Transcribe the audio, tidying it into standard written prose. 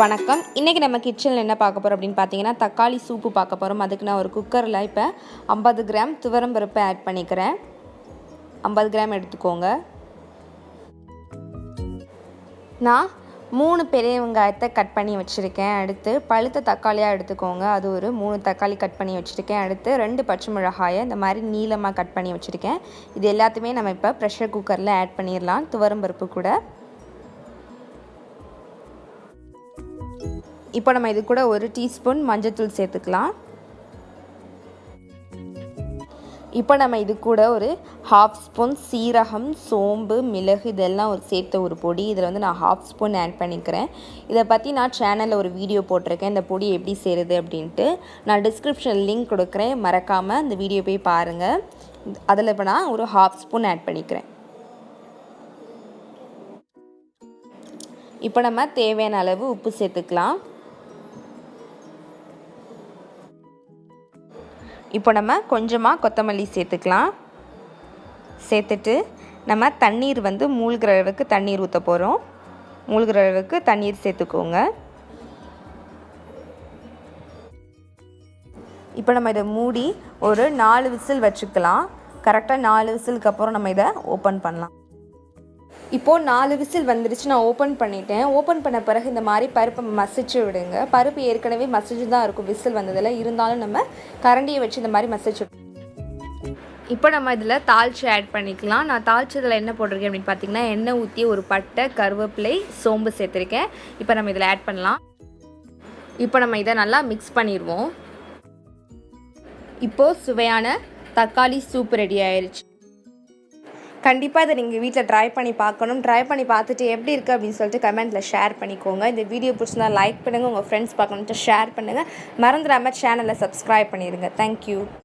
வணக்கம். இன்றைக்கி நம்ம கிச்சனில் என்ன பார்க்க போகிறோம் அப்படின்னு பார்த்தீங்கன்னா, தக்காளி சூப்பு பார்க்க போகிறோம். அதுக்கு நான் ஒரு குக்கரில் இப்போ 50 கிராம் துவரம் பருப்பு ஆட் பண்ணிக்கிறேன். 50 கிராம் எடுத்துக்கோங்க. நான் 3 பெரிய வெங்காயத்தை கட் பண்ணி வச்சுருக்கேன். அடுத்து பழுத்த தக்காளியாக எடுத்துக்கோங்க. அது ஒரு 3 தக்காளி கட் பண்ணி வச்சுருக்கேன். அடுத்து 2 பச்சை மிளகாயை இந்த மாதிரி நீளமாக கட் பண்ணி வச்சுருக்கேன். இது எல்லாத்தையுமே நம்ம இப்போ ப்ரெஷர் குக்கரில் ஆட் பண்ணிடலாம். துவரம் பருப்பு கூட இப்போ நம்ம இது கூட 1 டீஸ்பூன் மஞ்சள்தூள் சேர்த்துக்கலாம். இப்போ நம்ம இது கூட ஒரு 1/2 ஸ்பூன் சீரகம், சோம்பு, மிளகு இதெல்லாம் சேர்த்த ஒரு பொடி. இதில் வந்து நான் 1/2 ஸ்பூன் ஆட் பண்ணிக்கிறேன். இதை பற்றி நான் சேனலில் ஒரு வீடியோ போட்டிருக்கேன், இந்த பொடி எப்படி செய்கிறது அப்படின்ட்டு. நான் டிஸ்கிரிப்ஷனில் லிங்க் கொடுக்குறேன், மறக்காமல் இந்த வீடியோ போய் பாருங்கள். அதில் இப்போ நான் ஒரு 1/2 ஸ்பூன் ஆட் பண்ணிக்கிறேன். இப்போ நம்ம தேவையான அளவு உப்பு சேர்த்துக்கலாம். இப்போ நம்ம கொஞ்சமாக கொத்தமல்லி சேர்த்துக்கலாம். சேர்த்துட்டு நம்ம தண்ணீர் வந்து மூழ்கிற அளவுக்கு தண்ணீர் ஊற்ற போகிறோம். மூழ்கிற அளவுக்கு தண்ணீர் சேர்த்துக்கோங்க. இப்போ நம்ம இதை மூடி ஒரு 4 விசில் வச்சுக்கலாம். கரெக்டாக 4 விசிலுக்கு அப்புறம் நம்ம இதை ஓப்பன் பண்ணலாம். இப்போது 4 விசில் வந்துடுச்சு. நான் ஓப்பன் பண்ணிட்டேன். ஓப்பன் பண்ண பிறகு இந்த மாதிரி பருப்பை மசிச்சு விடுங்க. பருப்பு ஏற்கனவே மசிச்சு தான் இருக்கும் விசில் வந்ததில். இருந்தாலும் நம்ம கரண்டியை வச்சு இந்த மாதிரி மசிச்சு. இப்போ நம்ம இதில் தாளித்து ஆட் பண்ணிக்கலாம். நான் தாளிச்சதில் என்ன போட்டிருக்கேன் அப்படின்னு பார்த்தீங்கன்னா, எண்ணெய் ஊற்றி ஒரு பட்டை, கருவேப்பிலை, சோம்பு சேர்த்துருக்கேன். இப்போ நம்ம இதில் ஆட் பண்ணலாம். இப்போ நம்ம இதை நல்லா மிக்ஸ் பண்ணிடுவோம். இப்போது சுவையான தக்காளி சூப் ரெடி ஆயிடுச்சு. கண்டிப்பாக இதை நீங்கள் வீட்டில் ட்ரை பண்ணி பார்க்கணும். ட்ரை பண்ணி பார்த்துட்டு எப்படி இருக்குது அப்படின்னு சொல்லிட்டு கமெண்ட்டில் ஷேர் பண்ணிக்கோங்க. இந்த வீடியோ பிடிச்சிருந்தா லைக் பண்ணுங்கள். உங்கள் ஃப்ரெண்ட்ஸ் பார்க்கணுன்ட்டு ஷேர் பண்ணுங்கள். மறந்துடாமல் சேனலை சப்ஸ்கிரைப் பண்ணிடுங்க. தேங்க்யூ.